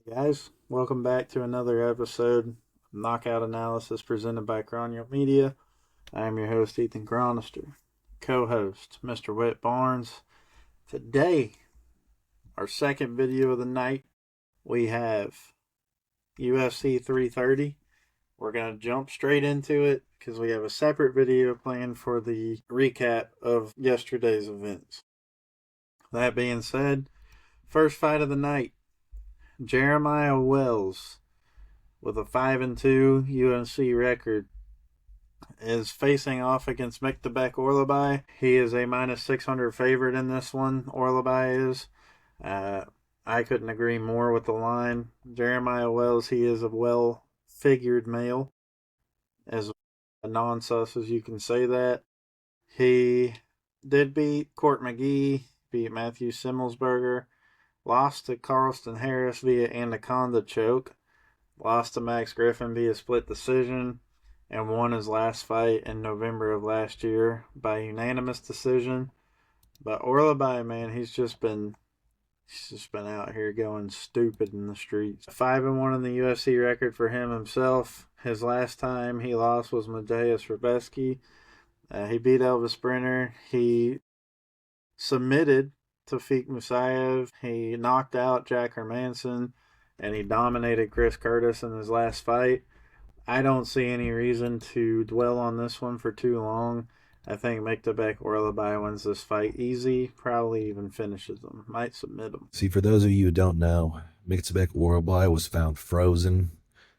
Hey guys, welcome back to another episode of Knockout Analysis presented by Cronial Media. I am your host, Ethan Chronister. Co host, Mr. Whit Barnes. Today, our second video of the night, we have UFC 330. We're going to jump straight into it because we have a separate video planned for the recap of yesterday's events. That being said, first fight of the night, Jeremiah Wells, with a 5-2 UFC record, is facing off against Miktabek Orlabai. He is a minus 600 favorite in this one. Orlabai is. I couldn't agree more with the line. Jeremiah Wells, he is a well figured male, as a non sus as you can say that. He did beat Court McGee, beat Matthew Simmelsberger, lost to Carlston Harris via Anaconda choke, lost to Max Griffin via split decision, and won his last fight in November of last year by unanimous decision. But Orlabai, man, he's just been out here going stupid in the streets. 5-1 in the UFC record for him himself. His last time he lost was Mateusz Rebecki. He beat Elvis Brenner. He submitted Tafik Musayev. He knocked out Jack Hermanson, and he dominated Chris Curtis in his last fight. I don't see any reason to dwell on this one for too long. I think Miktabek Orlabai wins this fight easy, probably even finishes him, might submit him. See, for those of you who don't know, Miktabek Orlabai was found frozen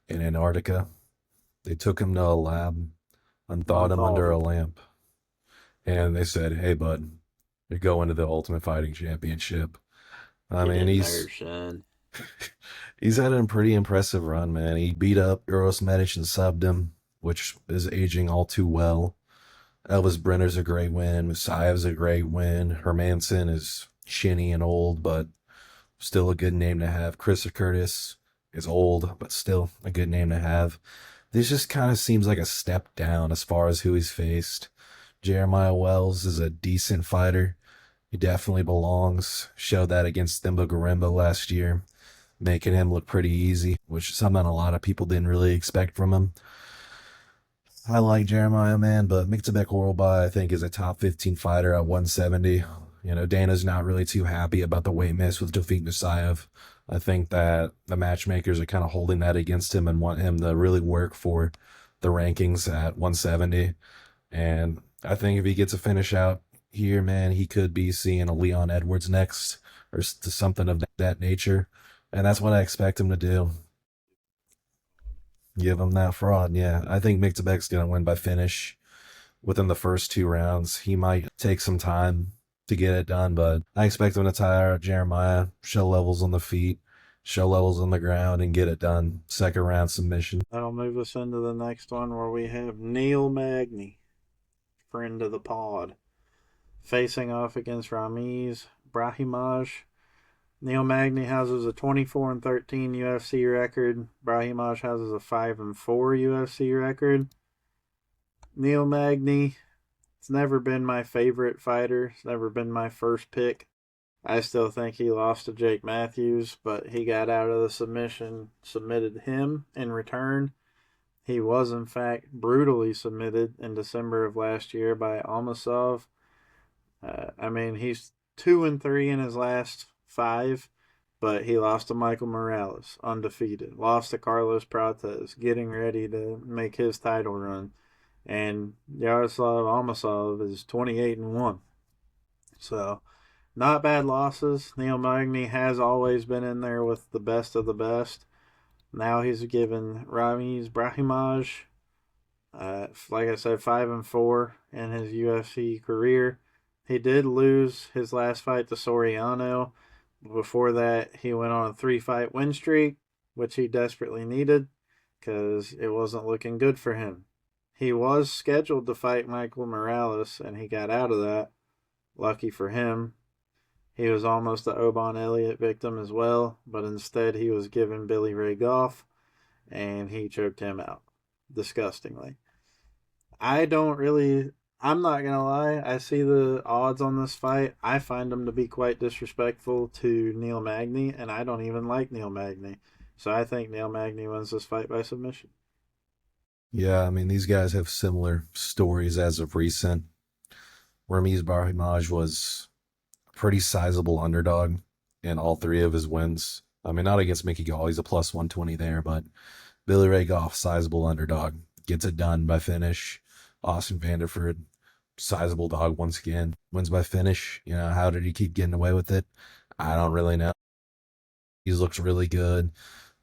in Antarctica. They took him to a lab and thawed him under a lamp. And they said, "Hey, bud, you're going to the Ultimate Fighting Championship." I mean, he's had a pretty impressive run, man. He beat up Uros Medic and subbed him, which is aging all too well. Elvis Brenner's a great win. Musayev's a great win. Hermanson is shinny and old, but still a good name to have. Chris Curtis is old, but still a good name to have. This just kind of seems like a step down as far as who he's faced. Jeremiah Wells is a decent fighter. He definitely belongs. Showed that against Thimba Garimba last year, making him look pretty easy, which is something a lot of people didn't really expect from him. I like Jeremiah, man, but Miktabek Orlabai, I think, is a top 15 fighter at 170. You know, Dana's not really too happy about the weight miss with Tafik Musayev. I think that the matchmakers are kind of holding that against him and want him to really work for the rankings at 170. And I think if he gets a finish out here, man, he could be seeing a Leon Edwards next or something of that nature. And that's what I expect him to do. Give him that fraud, yeah. I think Miktabek's going to win by finish within the first 2 rounds. He might take some time to get it done, but I expect him to tire Jeremiah, show levels on the feet, show levels on the ground, and get it done. Second round submission. That'll move us into the next one where we have Neil Magny, friend of the pod, facing off against Ramiz Brahimaj. Neil Magny houses a 24-13 UFC record. Brahimaj houses a 5-4 UFC record. Neil Magny, it's never been my favorite fighter. It's never been my first pick. I still think he lost to Jake Matthews, but he got out of the submission, submitted him in return. He was, in fact, brutally submitted in December of last year by Almasov. He's 2-3 in his last 5, but he lost to Michael Morales, undefeated. Lost to Carlos Prates, getting ready to make his title run. And Yaroslav Almasov is 28-1. So, not bad losses. Neil Magny has always been in there with the best of the best. Now he's given Ramiz Brahimaj, like I said, 5-4 in his UFC career. He did lose his last fight to Soriano. Before that, he went on a 3-fight win streak, which he desperately needed because it wasn't looking good for him. He was scheduled to fight Michael Morales, and he got out of that. Lucky for him. He was almost an Oban Elliott victim as well, but instead he was given Billy Ray Goff, and he choked him out disgustingly. I don't really I'm not gonna lie. I see the odds on this fight. I find them to be quite disrespectful to Neil Magny, and I don't even like Neil Magny. So I think Neil Magny wins this fight by submission. Yeah, I mean, these guys have similar stories as of recent. Ramiz Barhimaj was a pretty sizable underdog in all three of his wins. I mean, not against Mickey Gall, he's a plus 120 there, but Billy Ray Goff, sizable underdog, gets it done by finish. Austin Vanderford, sizable dog once again, wins by finish. You know, how did he keep getting away with it? I don't really know. He looks really good.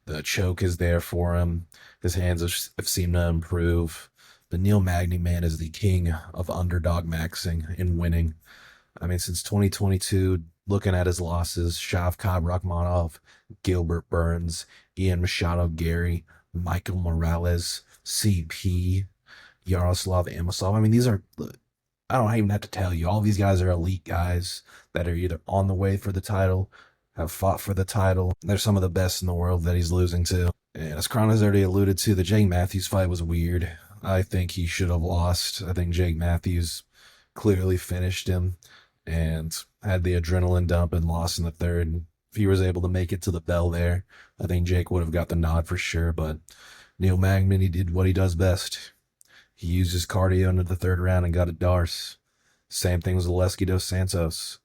The choke is there for him. His hands have seemed to improve. But Neil Magny, man, is the king of underdog maxing and winning. I mean, since 2022, looking at his losses, Shavkat Rakhmonov, Gilbert Burns, Ian Machado Gary, Michael Morales, CP, Yaroslav Amosov. I mean, these are, I don't even have to tell you, all these guys are elite guys that are either on the way for the title, have fought for the title. They're some of the best in the world that he's losing to. And as Kron has already alluded to, the Jake Matthews fight was weird. I think he should have lost. I think Jake Matthews clearly finished him and had the adrenaline dump and lost in the third. If he was able to make it to the bell there, I think Jake would have got the nod for sure. But Neil Magny, he did what he does best. He used his cardio into the third round and got a Darce. Same thing with Zaleski dos Santos.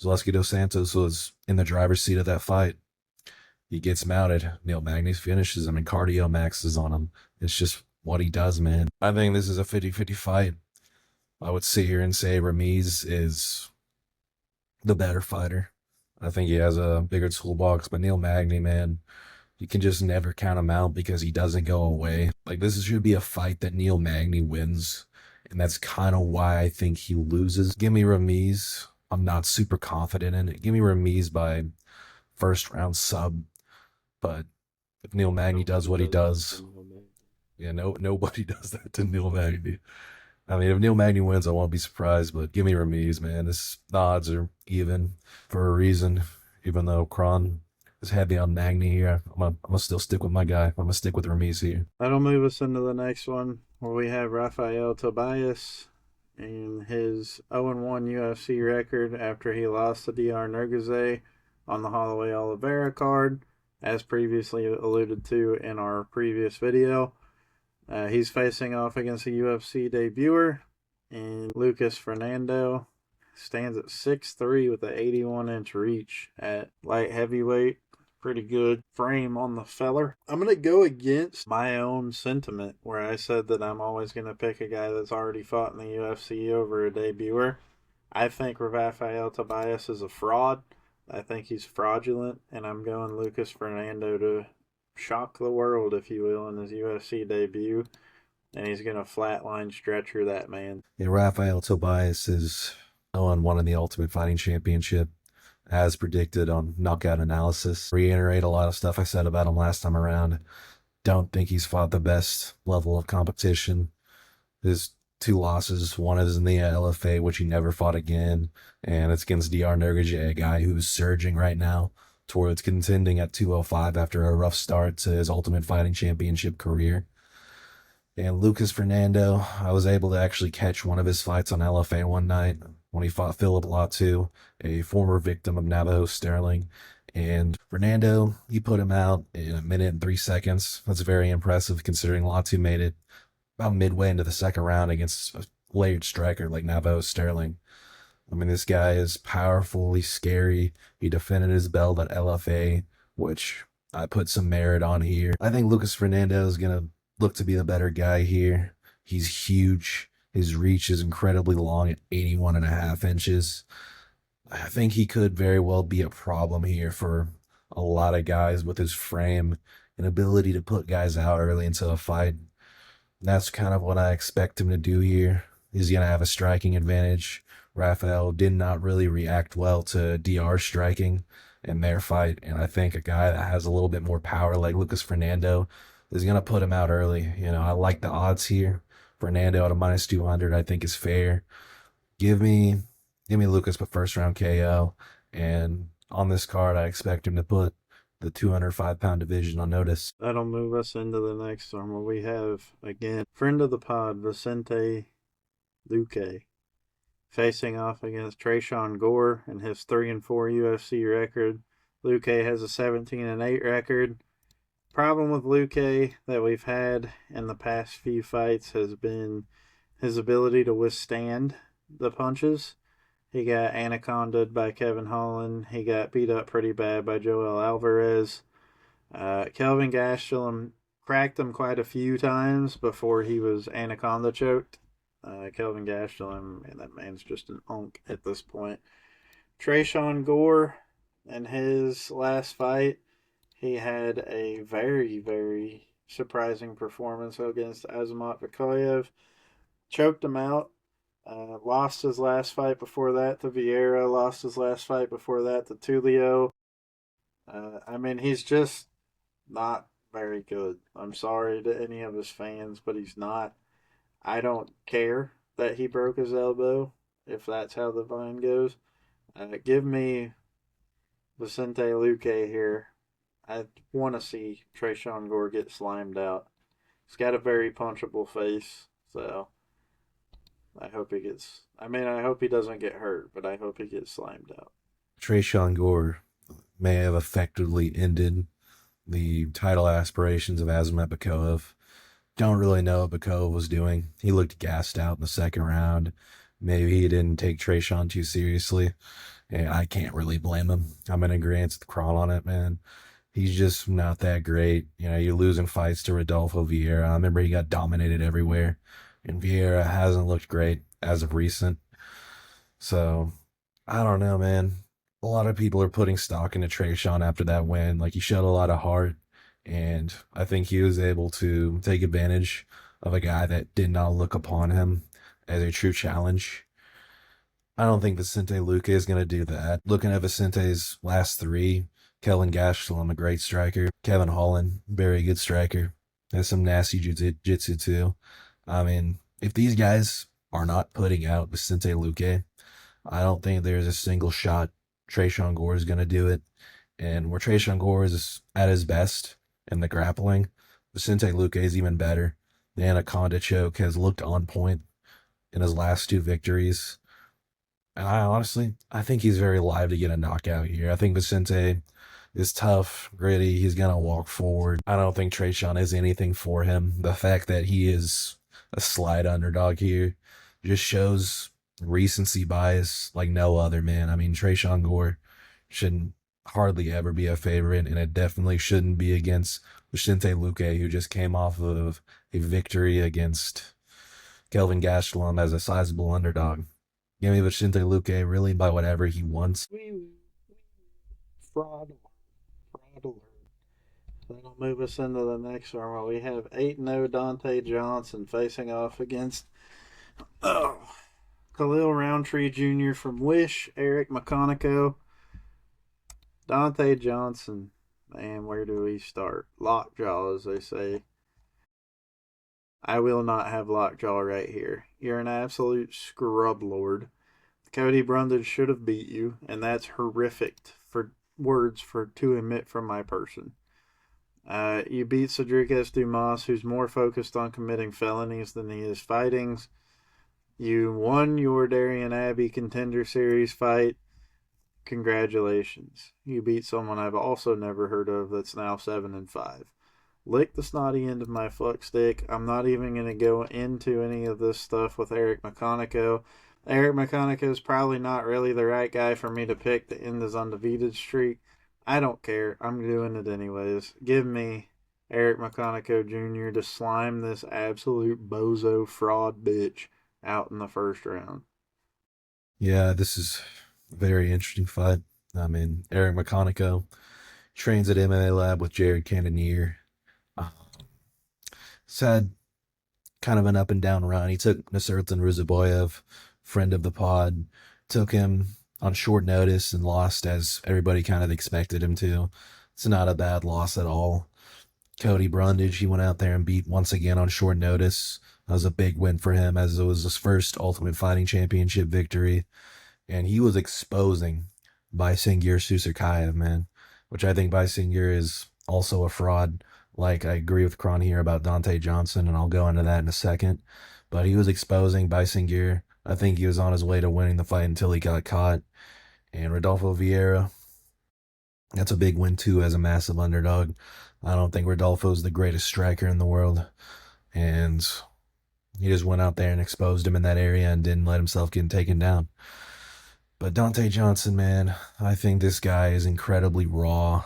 Zaleski dos Santos was in the driver's seat of that fight. He gets mounted. Neil Magny finishes him and cardio maxes on him. It's just what he does, man. I think this is a 50-50 fight. I would sit here and say Ramiz is the better fighter. I think he has a bigger toolbox, but Neil Magny, man, you can just never count him out because he doesn't go away. Like, this should be a fight that Neil Magny wins, and that's kind of why I think he loses. Give me Ramiz. I'm not super confident in it. Give me Ramiz by first round sub, but if Neil Magny does what he does, yeah, nobody does that to Neil Magny. I mean, if Neil Magny wins, I won't be surprised, but give me Ramiz, man. The odds are even for a reason. Even though Kron is heavy on Magny here, I'm gonna still stick with my guy. I'm gonna stick with Ramiz here. That'll move us into the next one where we have Rafael Tobias and his 0-1 UFC record after he lost to DR Nergazay on the Holloway Oliveira card, as previously alluded to in our previous video. He's facing off against a UFC debuter, and Lucas Fernando stands at 6'3" with an 81-inch reach at light heavyweight. Pretty good frame on the feller. I'm going to go against my own sentiment where I said that I'm always going to pick a guy that's already fought in the UFC over a debuter. I think Rafael Tobias is a fraud. I think he's fraudulent, and I'm going Lucas Fernando to shock the world, if you will, in his UFC debut, and he's going to flatline stretcher that man. Yeah, Rafael Tobias is 0-1 in the Ultimate Fighting Championship, as predicted on Knockout Analysis. Reiterate a lot of stuff I said about him last time around. Don't think he's fought the best level of competition. His two losses, one is in the LFA, which he never fought again, and it's against DR Nergazay, a guy who's surging right now towards contending at 205 after a rough start to his Ultimate Fighting Championship career. And Lucas Fernando, I was able to actually catch one of his fights on LFA one night when he fought Philip Latu, a former victim of Navajo Sterling. And Fernando, he put him out in 1 minute and 3 seconds. That's very impressive considering Latu made it about midway into the second round against a layered striker like Navajo Sterling. I mean, this guy is powerful. He's scary. He defended his belt at LFA, which I put some merit on here. I think Lucas Fernando is going to look to be the better guy here. He's huge. His reach is incredibly long at 81.5 inches. I think he could very well be a problem here for a lot of guys with his frame and ability to put guys out early into a fight. That's kind of what I expect him to do here. He's going to have a striking advantage. Rafael did not really react well to DR striking in their fight, and I think a guy that has a little bit more power like Lucas Fernando is going to put him out early. You know, I like the odds here. Fernando at a minus 200 I think is fair. Give me Lucas but first round KO, and on this card I expect him to put the 205-pound division on notice. That'll move us into the next one where we have, again, friend of the pod, Vicente Luque. Facing off against Trayshawn Gore and his 3-4 UFC record. Luque has a 17-8 record. Problem with Luque that we've had in the past few fights has been his ability to withstand the punches. He got anacondaed by Kevin Holland. He got beat up pretty bad by Joel Alvarez. Kelvin Gastelum cracked him quite a few times before he was anaconda choked. Kelvin Gastelum, man, that man's just an unk at this point. Trayshawn Gore, in his last fight, he had a very, very surprising performance against Azamat Vikoyev. Choked him out. Lost his last fight before that to Vieira. Lost his last fight before that to Tulio. He's just not very good. I'm sorry to any of his fans, but he's not. I don't care that he broke his elbow, if that's how the vine goes. Give me Vicente Luque here. I want to see Trayshawn Gore get slimed out. He's got a very punchable face, so I hope he gets. I hope he doesn't get hurt, but I hope he gets slimed out. Trayshawn Gore may have effectively ended the title aspirations of Azamat Bikoev. Don't really know what Bikoev was doing. He looked gassed out in the second round. Maybe he didn't take Trayshawn too seriously. And I can't really blame him. I'm in agreement with Kron on it, man. He's just not that great. You're losing fights to Rodolfo Vieira. I remember he got dominated everywhere. And Vieira hasn't looked great as of recent. So, I don't know, man. A lot of people are putting stock into Trayshawn after that win. Like, he showed a lot of heart. And I think he was able to take advantage of a guy that did not look upon him as a true challenge. I don't think Vicente Luque is going to do that. Looking at Vicente's last three, Kelvin Gastelum, a great striker. Kevin Holland, very good striker. Has some nasty jiu-jitsu too. If these guys are not putting out Vicente Luque, I don't think there's a single shot Trayshawn Gore is going to do it. And where Trayshawn Gore is at his best in the grappling, Vicente Luque is even better. The anaconda choke has looked on point in his last two victories. And I think he's very live to get a knockout here. I think Vicente is tough, gritty. He's going to walk forward. I don't think Trayshawn is anything for him. The fact that he is a slight underdog here just shows recency bias like no other, man. Trayshawn Gore shouldn't hardly ever be a favorite, and it definitely shouldn't be against Vicente Luque, who just came off of a victory against Kelvin Gastelum as a sizable underdog. Give me Vicente Luque really by whatever he wants. Fraud alert. That'll move us into the next one where we have 8-0 Dante Johnson facing off against Khalil Roundtree Jr. from Wish, Eric McConaughey. Dante Johnson, man, where do we start? Lockjaw, as they say. I will not have Lockjaw right here. You're an absolute scrub lord. Cody Brundage should have beat you, and that's horrific for words to emit from my person. You beat Cedric Dumas, who's more focused on committing felonies than he is fighting. You won your Darian Abbey Contender Series fight. Congratulations. You beat someone I've also never heard of that's now 7-5. Lick the snotty end of my fuck stick. I'm not even going to go into any of this stuff with Eric McConaughey. Eric McConaughey is probably not really the right guy for me to pick to end his undefeated streak. I don't care. I'm doing it anyways. Give me Eric McConaughey Jr. to slime this absolute bozo fraud bitch out in the first round. Yeah, this is a very interesting fight. Eric McConaughey trains at MMA Lab with Jared Cannonier. He's had kind of an up and down run. He took Nasruddin Ruziboyev, friend of the pod, took him on short notice and lost as everybody kind of expected him to. It's not a bad loss at all. Cody Brundage, he went out there and beat once again on short notice. That was a big win for him as it was his first Ultimate Fighting Championship victory. And he was exposing Baisingir Susakayev, man, which I think Baisingir is also a fraud. Like, I agree with Kron here about Dante Johnson, and I'll go into that in a second. but he was exposing Bison Gear. I think he was on his way to winning the fight until he got caught. And Rodolfo Vieira, that's a big win too as a massive underdog. I don't think Rodolfo's the greatest striker in the world. And he just went out there and exposed him in that area and didn't let himself get taken down. But Dante Johnson, man, I think this guy is incredibly raw.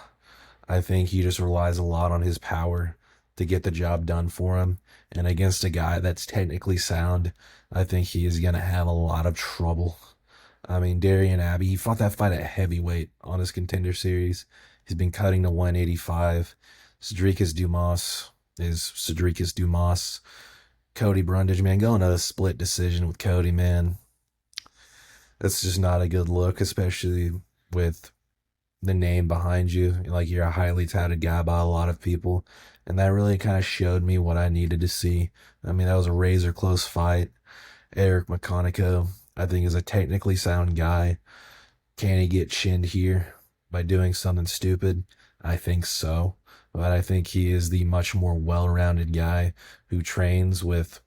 I think he just relies a lot on his power to get the job done for him. And against a guy that's technically sound, I think he is going to have a lot of trouble. I mean, Darian Abbey, he fought that fight at heavyweight on his Contender Series. He's been cutting to 185. Cedricus Dumas is Cedricus Dumas. Cody Brundage, man, going to a split decision with Cody, man. That's just not a good look, especially with the name behind you. Like, you're a highly touted guy by a lot of people. And that really kind of showed me what I needed to see. I mean, that was a razor close fight. Eric McConaughey, I think, is a technically sound guy. Can he get chinned here by doing something stupid? I think so. But I think he is the much more well-rounded guy who trains with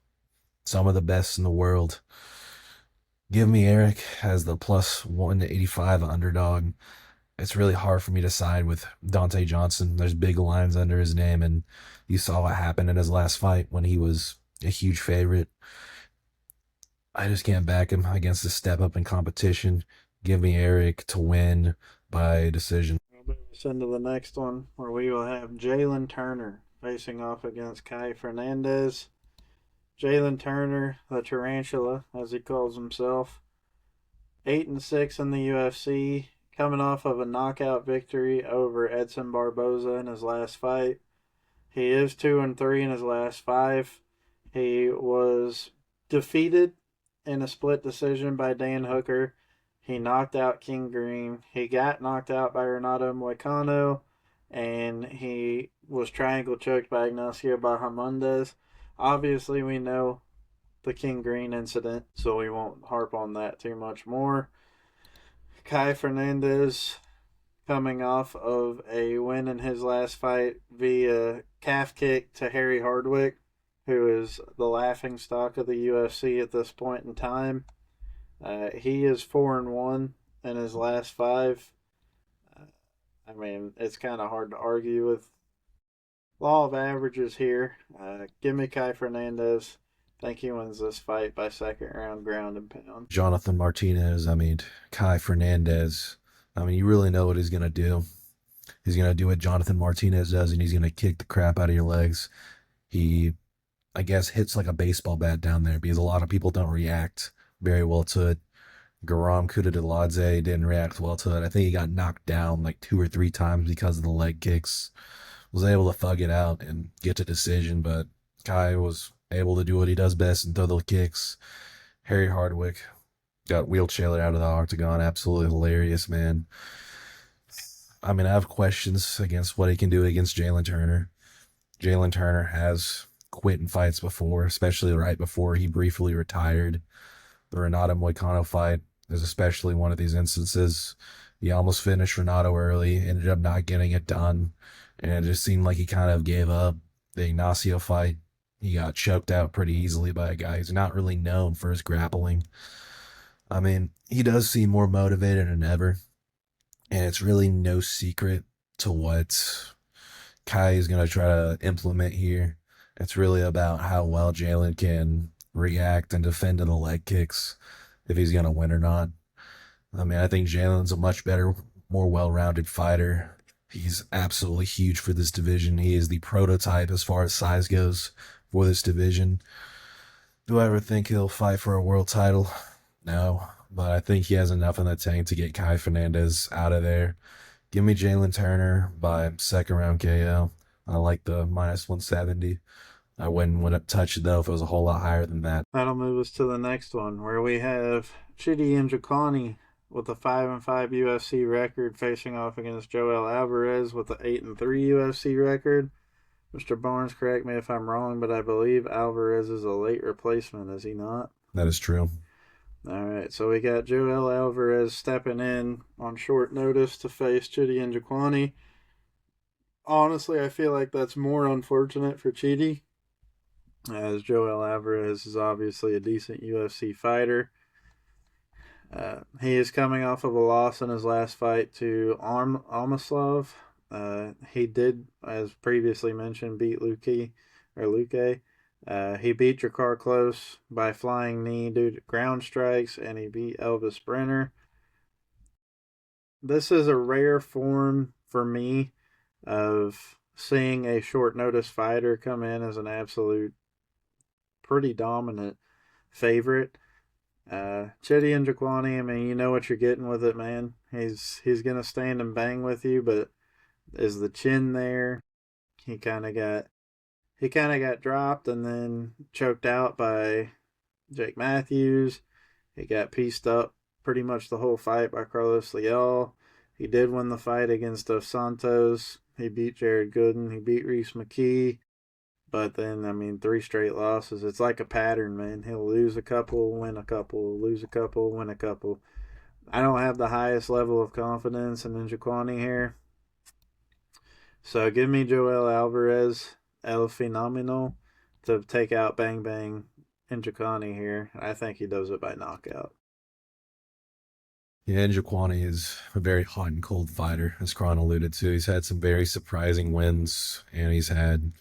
some of the best in the world. Give me Eric as the plus 185 underdog. It's really hard for me to side with Dante Johnson. There's big lines under his name, and you saw what happened in his last fight when he was a huge favorite. I just can't back him against the step up in competition. Give me Eric to win by decision. We'll move us into the next one, where we will have Jalen Turner facing off against Kai Fernandez. Jalen Turner, the Tarantula, as he calls himself, 8-6 in the UFC, coming off of a knockout victory over Edson Barboza in his last fight. He is 2-3 in his last 5. He was defeated in a split decision by Dan Hooker. He knocked out King Green. He got knocked out by Renato Moicano, and he was triangle choked by Ignacio Bahamondes. Obviously, we know the King Green incident, so we won't harp on that too much more. Kai Fernandez, coming off of a win in his last fight via calf kick to Harry Hardwick, who is the laughingstock of the UFC at this point in time. He is 4-1 in his last 5. I mean, it's kind of hard to argue with law of averages here. Give me Kai Fernandez. I think he wins this fight by second round ground and pound. Jonathan Martinez, Kai Fernandez. You really know what he's going to do. He's going to do what Jonathan Martinez does, and he's going to kick the crap out of your legs. He, I guess, hits like a baseball bat down there because a lot of people don't react very well to it. Garam Kudadladze didn't react well to it. I think he got knocked down like 2 or 3 times because of the leg kicks. Was able to thug it out and get to decision, but Kai was able to do what he does best and throw the kicks. Harry Hardwick got wheelchaired out of the octagon. Absolutely hilarious, man. I have questions against what he can do against Jalen Turner. Jalen Turner has quit in fights before, especially right before he briefly retired. The Renato Moicano fight is especially one of these instances. He almost finished Renato early, ended up not getting it done, and it just seemed like he kind of gave up. The Ignacio fight, he got choked out pretty easily by a guy who's not really known for his grappling. He does seem more motivated than ever, and it's really no secret to what Kai is going to try to implement here. It's really about how well Jalen can react and defend to the leg kicks, if he's going to win or not. I think Jalen's a much better, more well-rounded fighter. He's absolutely huge for this division. He is the prototype as far as size goes for this division. Do I ever think he'll fight for a world title? No, but I think he has enough in the tank to get Kai Fernandez out of there. Give me Jalen Turner by second round KO. I like the minus 170. I wouldn't touch it, though, if it was a whole lot higher than that. That'll move us to the next one, where we have Chidi Njokuani with a 5-5 UFC record facing off against Joel Alvarez with an 8-3 UFC record. Mr. Barnes, correct me if I'm wrong, but I believe Alvarez is a late replacement, is he not? That is true. All right, so we got Joel Alvarez stepping in on short notice to face Chidi Njokuani. Honestly, I feel like that's more unfortunate for Chidi. as Joel Alvarez is obviously a decent UFC fighter. He is coming off of a loss in his last fight to Almaslov. He did, as previously mentioned, beat Luque. He beat Drakkar Klose by flying knee due to ground strikes, and he beat Elvis Brenner. This is a rare form for me of seeing a short notice fighter come in as an absolute pretty dominant favorite. Chidi Njokuani, I mean, you know what you're getting with it, man. He's gonna stand and bang with you, but is the chin there? He kind of got dropped and then choked out by Jake Matthews. He got pieced up pretty much the whole fight by Carlos Leal. He did win the fight against Dos Santos. He beat Jared Gooden. He beat Reese McKee. But then, I mean, 3 straight losses. It's like a pattern, man. He'll lose a couple, win a couple, lose a couple, win a couple. I don't have the highest level of confidence in Njokuani here. So give me Joel Alvarez, El Fenomeno, to take out Bang Bang Njokuani here. I think he does it by knockout. Yeah, Njokuani is a very hot and cold fighter, as Kron alluded to. He's had some very surprising wins, and he's had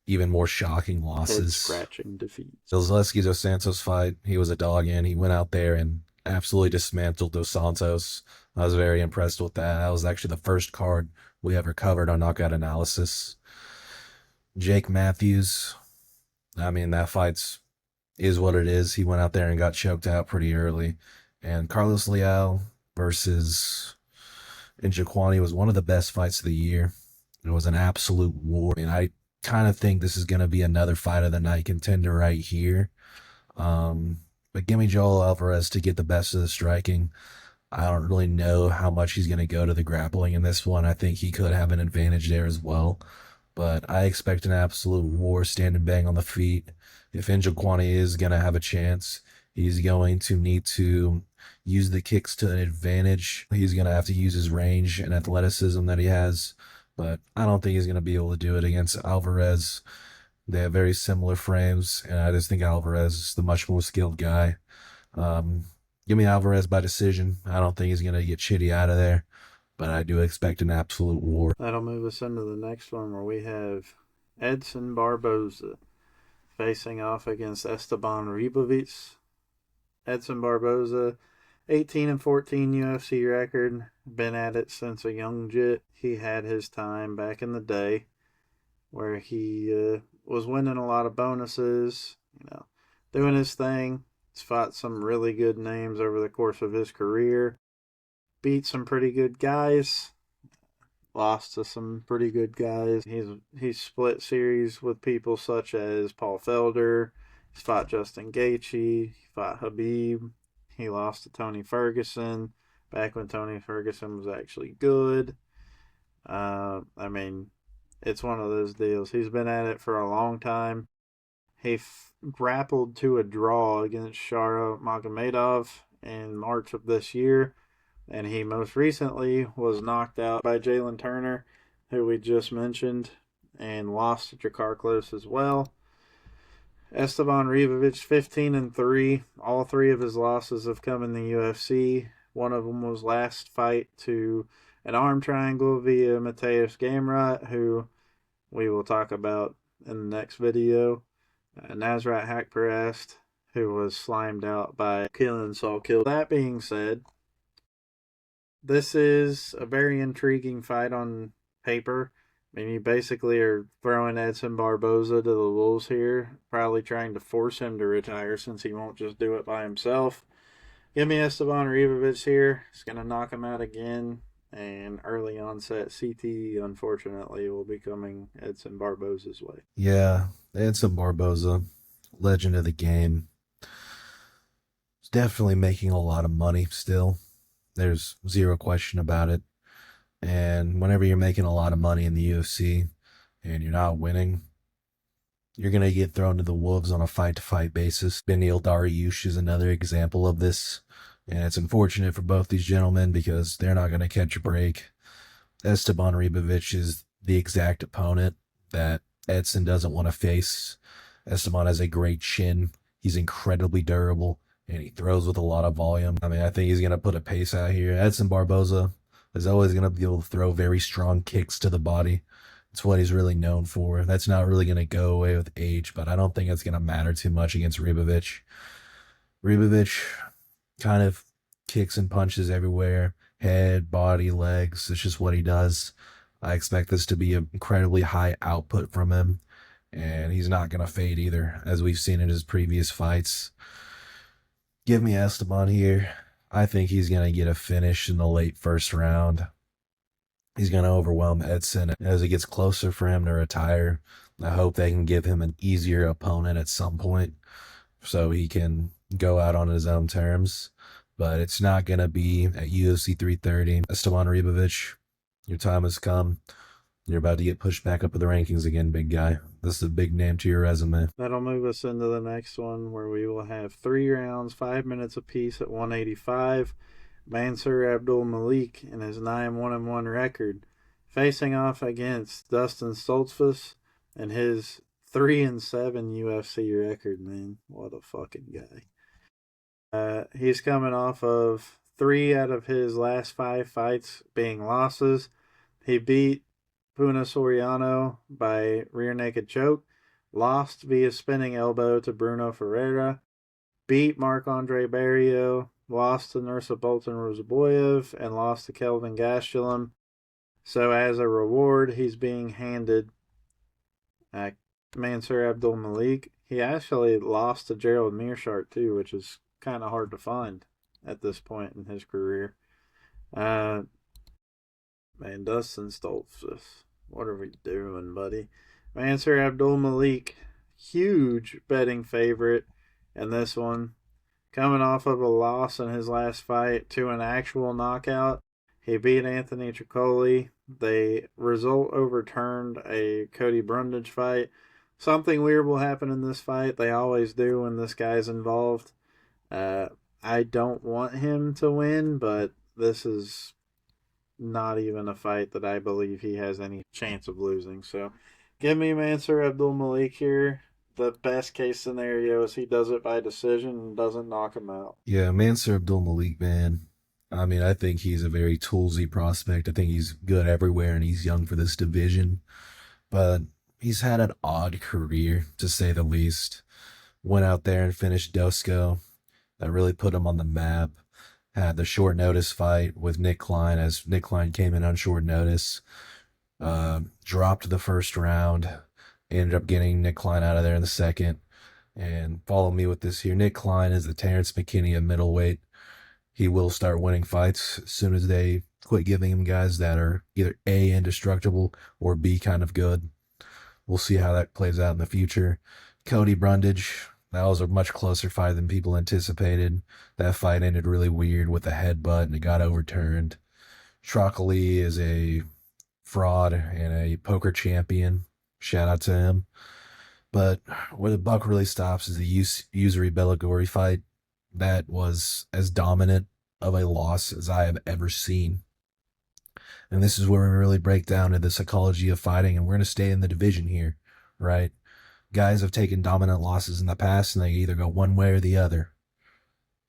even more shocking losses. Scratching defeats. The Zaleski Dos Santos fight, he was a dog in. He went out there and absolutely dismantled Dos Santos. I was very impressed with that. That was actually the first card we ever covered on Knockout Analysis. Jake Matthews, I mean, that is what it is. He went out there and got choked out pretty early. And Carlos Leal versus Njokuani was one of the best fights of the year. It was an absolute war. And I kind of think this is going to be another fight of the night contender right here. But give me Joel Alvarez to get the best of the striking. I don't really know how much he's going to go to the grappling in this one. I think he could have an advantage there as well. But I expect an absolute war, stand and bang on the feet. If Njokuani is going to have a chance, he's going to need to use the kicks to an advantage. He's going to have to use his range and athleticism that he has. But I don't think he's going to be able to do it against Alvarez. They have very similar frames, and I just think Alvarez is the much more skilled guy. Give me Alvarez by decision. I don't think he's going to get Chidi out of there, but I do expect an absolute war. That'll move us into the next one where we have Edson Barboza facing off against Esteban Ribovics. Edson Barboza, 18-14 UFC record, been at it since a young jit. He had his time back in the day where he was winning a lot of bonuses, doing his thing. He's fought some really good names over the course of his career, beat some pretty good guys, lost to some pretty good guys. He's split series with people such as Paul Felder. He's fought Justin Gaethje. He fought Khabib. He lost to Tony Ferguson back when Tony Ferguson was actually good. I mean, it's one of those deals. He's been at it for a long time. He grappled to a draw against Shara Magomedov in March of this year, and he most recently was knocked out by Jalen Turner, who we just mentioned, and lost to Drakkar Klose as well. Esteban Ribovics, 15-3. All 3 of his losses have come in the UFC. One of them was last fight to an arm triangle via Mateusz Gamrot, who we will talk about in the next video. Nasrat Haqparast, who was slimed out by Killian Salkill. That being said, this is a very intriguing fight on paper. I mean, you basically are throwing Edson Barboza to the wolves here, probably trying to force him to retire since he won't just do it by himself. Give me Esteban Ribovics here. It's going to knock him out again. And early onset CTE, unfortunately, will be coming Edson Barboza's way. Yeah, Edson Barboza, legend of the game. He's definitely making a lot of money still. There's zero question about it. And whenever you're making a lot of money in the UFC and you're not winning, you're going to get thrown to the wolves on a fight-to-fight basis. Beneil Dariush is another example of this. And it's unfortunate for both these gentlemen because they're not going to catch a break. Esteban Ribovics is the exact opponent that Edson doesn't want to face. Esteban has a great chin. He's incredibly durable, and he throws with a lot of volume. I mean, I think he's going to put a pace out here. Edson Barboza is always going to be able to throw very strong kicks to the body. It's what he's really known for. That's not really going to go away with age, but I don't think it's going to matter too much against Ribovic. Ribovic kind of kicks and punches everywhere. Head, body, legs. It's just what he does. I expect this to be an incredibly high output from him, and he's not going to fade either, as we've seen in his previous fights. Give me Esteban here. I think he's going to get a finish in the late first round. He's going to overwhelm Edson as it gets closer for him to retire. I hope they can give him an easier opponent at some point so he can go out on his own terms. But it's not going to be at UFC 330. Esteban Ribovic, your time has come. You're about to get pushed back up in the rankings again, big guy. This is a big name to your resume. That'll move us into the next one, where we will have 3 rounds, 5 minutes apiece at 185. Mansur Abdul Malik in his 9-1-1 record, facing off against Dustin Stoltzfus and his 3-7 UFC record. Man, what a fucking guy. He's coming off of 3 out of his last 5 fights being losses. He beat Puna Soriano by rear naked choke, lost via spinning elbow to Bruno Ferreira, beat Marc-Andre Barrio, lost to Nursultan Rozaboyev, and lost to Kelvin Gastelum. So as a reward, he's being handed Mansur Abdul Malik. He actually lost to Gerald Meerschaert too, which is kind of hard to find at this point in his career. Man, Dustin Stoltzfus, what are we doing, buddy? Mansur Abdul Malik, huge betting favorite in this one. Coming off of a loss in his last fight to an actual knockout. He beat Anthony Tricoli. The result overturned a Cody Brundage fight. Something weird will happen in this fight. They always do when this guy's involved. I don't want him to win, but this is not even a fight that I believe he has any chance of losing. So give me Mansur Abdul Malik here. The best case scenario is he does it by decision and doesn't knock him out. Yeah, Mansur Abdul Malik, man. I mean, I think he's a very toolsy prospect. I think he's good everywhere, and he's young for this division. But he's had an odd career, to say the least. Went out there and finished Dosco. That really put him on the map. Had the short notice fight with Nick Klein, as Nick Klein came in on short notice. Dropped the first round. Ended up getting Nick Klein out of there in the second. And follow me with this here. Nick Klein is the Terrence McKinney of middleweight. He will start winning fights as soon as they quit giving him guys that are either A, indestructible, or B, kind of good. We'll see how that plays out in the future. Cody Brundage, that was a much closer fight than people anticipated. That fight ended really weird with a headbutt, and it got overturned. Trocoli is a fraud and a poker champion. Shout out to him. But where the buck really stops is the Yusri Belagori fight. That was as dominant of a loss as I have ever seen. And this is where we really break down to the psychology of fighting, and we're going to stay in the division here, right? Guys have taken dominant losses in the past, and they either go one way or the other.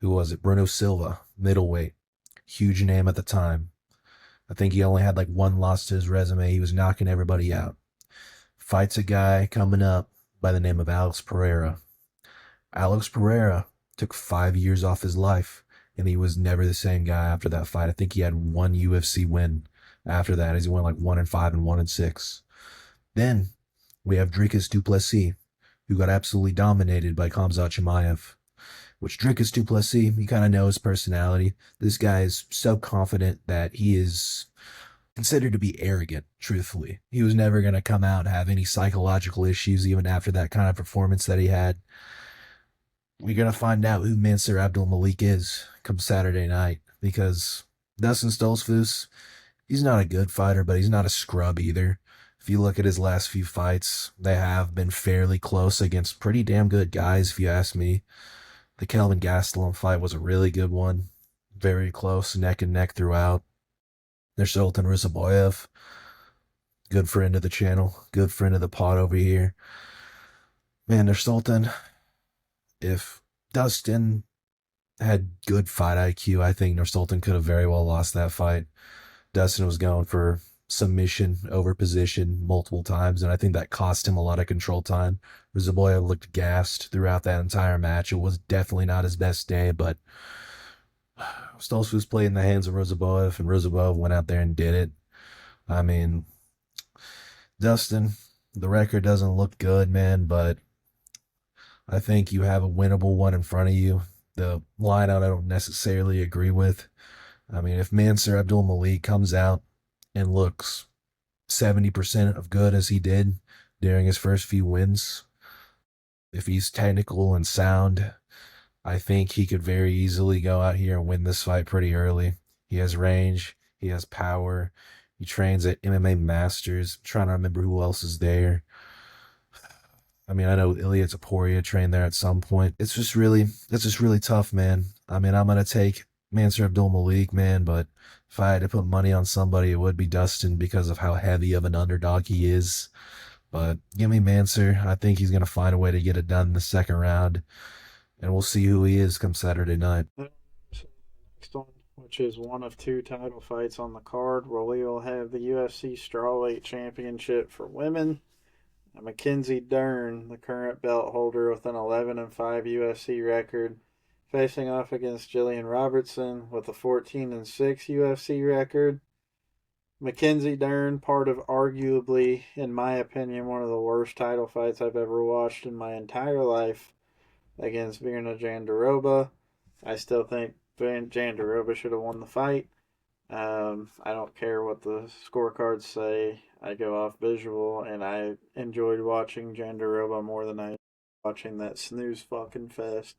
Who was it? Bruno Silva, middleweight. Huge name at the time. I think he only had like 1 loss to his resume. He was knocking everybody out. Fights a guy coming up by the name of Alex Pereira. Alex Pereira took 5 years off his life, and he was never the same guy after that fight. I think he had 1 UFC win after that, as he went like 1-5 and 1-6. Then we have Dricus du Plessis, who got absolutely dominated by Khamzat Chimaev. Which Dricus du Plessis, you kind of know his personality. This guy is so confident that he is considered to be arrogant, truthfully. He was never going to come out and have any psychological issues even after that kind of performance that he had. We're going to find out who Mansur Abdul Malik is come Saturday night, because Dustin Stoltzfus, he's not a good fighter, but he's not a scrub either. If you look at his last few fights, they have been fairly close against pretty damn good guys, if you ask me. The Kelvin Gastelum fight was a really good one. Very close, neck and neck throughout. There's Sultan Rusaboyev. Good friend of the channel. Good friend of the pod over here. Man, there's Sultan. If Dustin had good fight IQ, I think Nursultan could have very well lost that fight. Dustin was going for submission over position multiple times, and I think that cost him a lot of control time. Zaboya looked gassed throughout that entire match. It was definitely not his best day, but Stolz was played in the hands of Rozaboyev, and Rozaboyev went out there and did it. I mean, Dustin, the record doesn't look good, man, but I think you have a winnable one in front of you. The line I don't necessarily agree with. I mean, if Mansur Abdul Malik comes out and looks 70% of good as he did during his first few wins, if he's technical and sound, I think he could very easily go out here and win this fight pretty early. He has range, he has power. He trains at MMA Masters. I'm trying to remember who else is there. I mean, I know Ilya Taporia trained there at some point. It's just really tough, man. I mean, I'm gonna take Mansur Abdul Malik, man, but if I had to put money on somebody, it would be Dustin because of how heavy of an underdog he is. But give me Mansur. I think he's gonna find a way to get it done in the second round, and we'll see who he is come Saturday night. Next one, which is one of two title fights on the card, where we will have the UFC Strawweight Championship for women. Mackenzie Dern, the current belt holder with an 11-5 UFC record, facing off against Jillian Robertson with a 14-6 UFC record. Mackenzie Dern, part of arguably, in my opinion, one of the worst title fights I've ever watched in my entire life, against Virna Jandiroba. I still think Jandiroba should have won the fight. I don't care what the scorecards say. I go off visual, and I enjoyed watching Jandiroba more than I watching that snooze fucking fest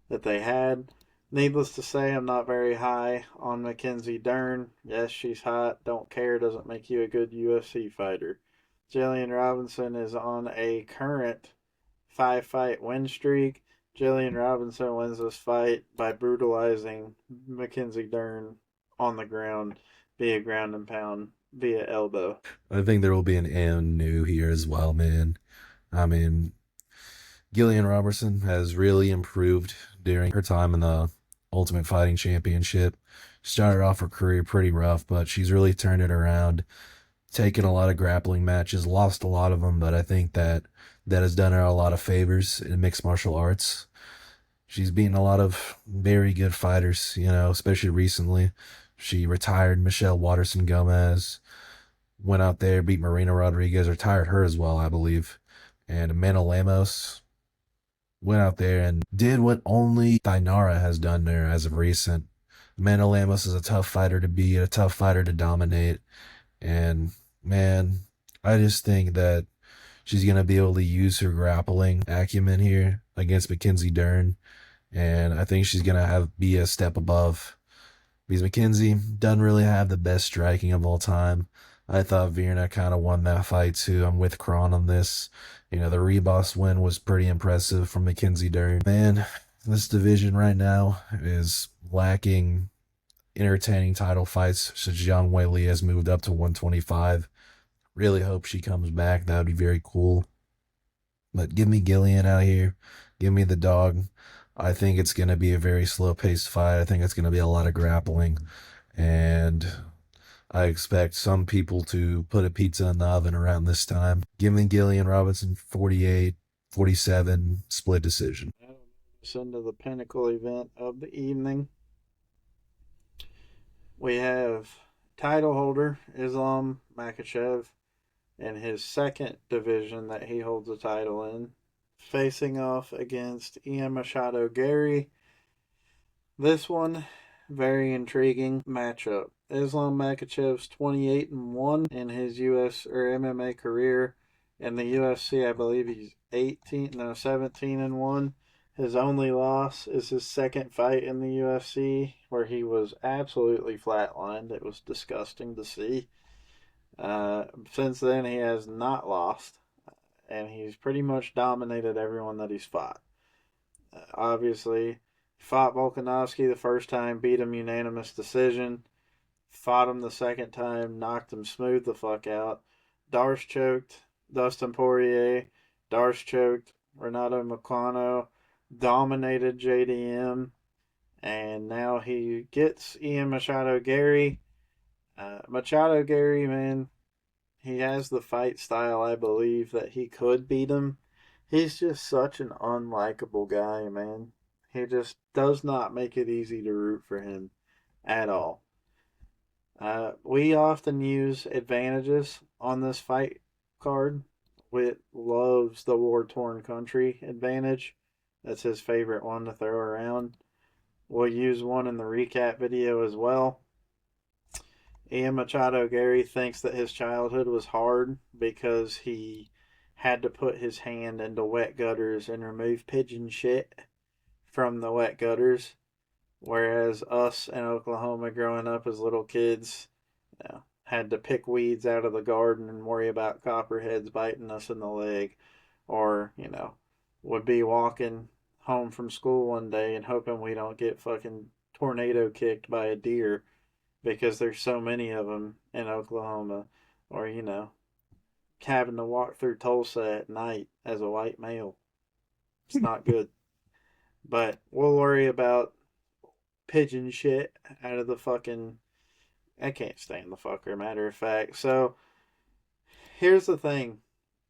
that they had. Needless to say, I'm not very high on Mackenzie Dern. Yes, she's hot. Don't care. Doesn't make you a good UFC fighter. Jillian Robinson is on a current 5-fight win streak. Jillian Robinson wins this fight by brutalizing Mackenzie Dern on the ground via ground and pound via elbow. I think there will be an and new here as well, man. I mean, Gillian Robertson has really improved during her time in the Ultimate Fighting Championship. Started off her career pretty rough, but she's really turned it around. Taken a lot of grappling matches, lost a lot of them, but I think that has done her a lot of favors in mixed martial arts. She's beaten a lot of very good fighters, especially recently. She retired Michelle Waterson Gomez, went out there, beat Marina Rodriguez, retired her as well, I believe. And Amanda Lemos went out there and did what only Thainara has done there as of recent. Amanda Lemos is a tough fighter to beat, a tough fighter to dominate. And man, I just think that she's going to be able to use her grappling acumen here against Mackenzie Dern. And I think she's going to be a step above. Because Mackenzie doesn't really have the best striking of all time. I thought Virna kind of won that fight too. I'm with Kron on this. The Reboss win was pretty impressive from Mackenzie Dern. Man, this division right now is lacking entertaining title fights since Zhang Weili has moved up to 125. Really hope she comes back. That would be very cool. But give me Gillian out here. Give me the dog. I think it's going to be a very slow-paced fight. I think it's going to be a lot of grappling. And I expect some people to put a pizza in the oven around this time. Give me Gillian Robinson 48-47 split decision. That'll move us into the pinnacle event of the evening. We have title holder Islam Makhachev in his second division that he holds a title in, facing off against Ian Machado Gary. This one, very intriguing matchup. Islam Makhachev's 28-1 in his US or MMA career. In the UFC, I believe he's 17-1. His only loss is his second fight in the UFC, where he was absolutely flatlined. It was disgusting to see. Since then, he has not lost, and he's pretty much dominated everyone that he's fought. Obviously, fought Volkanovski the first time, beat him unanimous decision. Fought him the second time, knocked him smooth the fuck out. Darce choked Dustin Poirier. Darce choked Renato Moicano dominated JDM, and now he gets Ian Machado Gary. Machado Gary, man, he has the fight style, I believe, that he could beat him. He's just such an unlikable guy, man. He just does not make it easy to root for him at all. We often use advantages on this fight card. Witt loves the war torn country advantage. That's his favorite one to throw around. We'll use one in the recap video as well. Ian Machado Gary thinks that his childhood was hard because he had to put his hand into wet gutters and remove pigeon shit from the wet gutters. Whereas us in Oklahoma growing up as little kids, had to pick weeds out of the garden and worry about copperheads biting us in the leg. Or, would be walking home from school one day and hoping we don't get fucking tornado kicked by a deer because there's so many of them in Oklahoma. Or, having to walk through Tulsa at night as a white male. It's not good. But we'll worry about pigeon shit out of the fucking... I can't stand the fucker, matter of fact. So, here's the thing.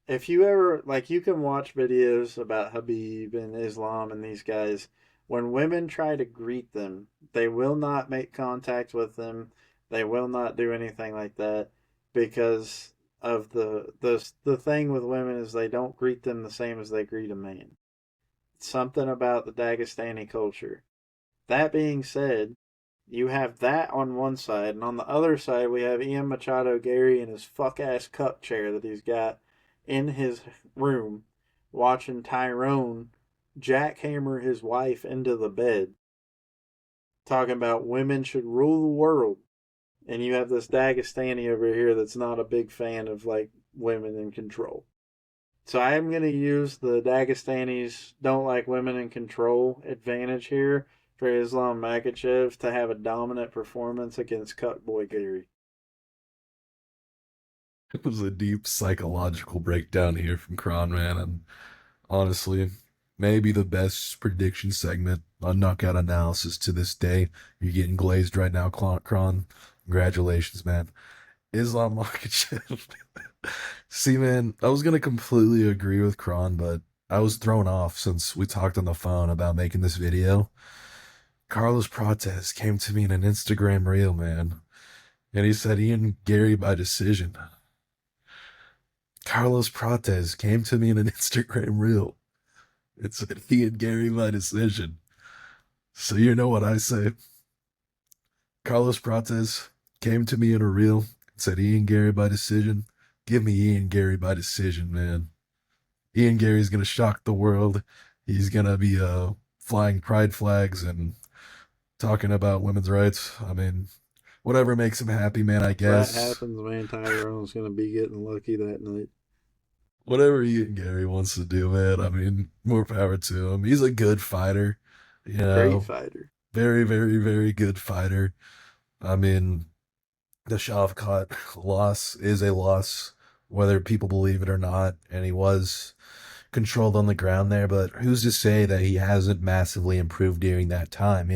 If you ever... you can watch videos about Khabib and Islam and these guys. When women try to greet them, they will not make contact with them. They will not do anything like that because of the thing with women is they don't greet them the same as they greet a man. Something about the Dagestani culture. That being said, you have that on one side, and on the other side we have Ian Machado Gary in his fuck-ass cup chair that he's got in his room watching Tyrone jackhammer his wife into the bed, talking about women should rule the world. And you have this Dagestani over here that's not a big fan of, women in control. So I am going to use the Dagestanis don't like women in control advantage here for Islam Makhachev to have a dominant performance against Cuckboy Gary. It was a deep psychological breakdown here from Kron, man, and honestly, maybe the best prediction segment on Knockout Analysis to this day. You're getting glazed right now, Kron. Congratulations, man. Islam Makhachev. See, man, I was going to completely agree with Kron, but I was thrown off since we talked on the phone about making this video. Carlos Prates came to me in an Instagram reel, man, and he said Ian Gary by decision. Carlos Prates came to me in an Instagram reel. It said Ian Gary by decision. So you know what I say. Carlos Prates came to me in a reel and said Ian Gary by decision. Give me Ian Gary by decision, man. Ian Gary's going to shock the world. He's going to be flying pride flags and talking about women's rights. I mean, whatever makes him happy, man, I guess. That happens, man. Tyrone's going to be getting lucky that night. Whatever Ian Gary wants to do, man. I mean, more power to him. He's a good fighter. Great fighter. Very, very, very good fighter. I mean, the Shavkat loss is a loss, whether people believe it or not, and he was controlled on the ground there, but who's to say that he hasn't massively improved during that time,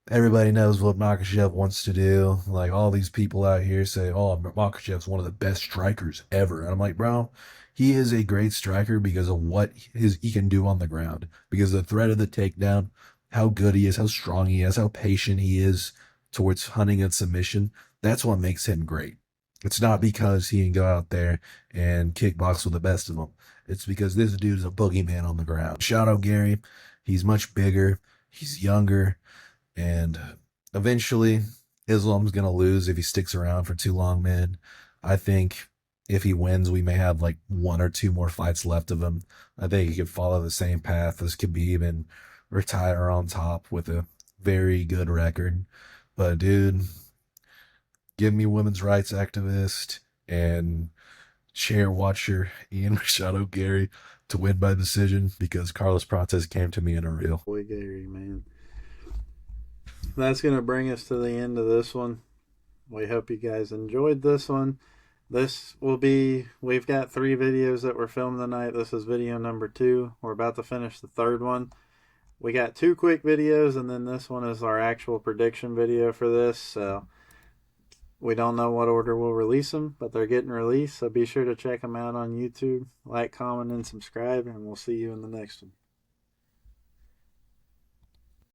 Everybody knows what Makhachev wants to do. All these people out here say, oh, Makhachev's one of the best strikers ever. And I'm like, bro, he is a great striker because of what he can do on the ground. Because the threat of the takedown, how good he is, how strong he is, how patient he is towards hunting and submission, that's what makes him great. It's not because he can go out there and kickbox with the best of them. It's because this dude is a boogeyman on the ground. Shout out Gary. He's much bigger. He's younger. And eventually, Islam's going to lose if he sticks around for too long, man. I think if he wins, we may have one or two more fights left of him. I think he could follow the same path as Khabib and retire on top with a very good record. But, dude, give me women's rights activist and chair watcher Ian Machado Gary to win by decision because Carlos Prates came to me in a reel. Boy, Gary, man. That's going to bring us to the end of this one. We hope you guys enjoyed this one. we've got 3 videos that we're filming tonight. This is video number 2. We're about to finish the 3rd one. We got 2 quick videos, and then this one is our actual prediction video for this. So we don't know what order we'll release them, but they're getting released. So be sure to check them out on YouTube. Like, comment, and subscribe, and we'll see you in the next one.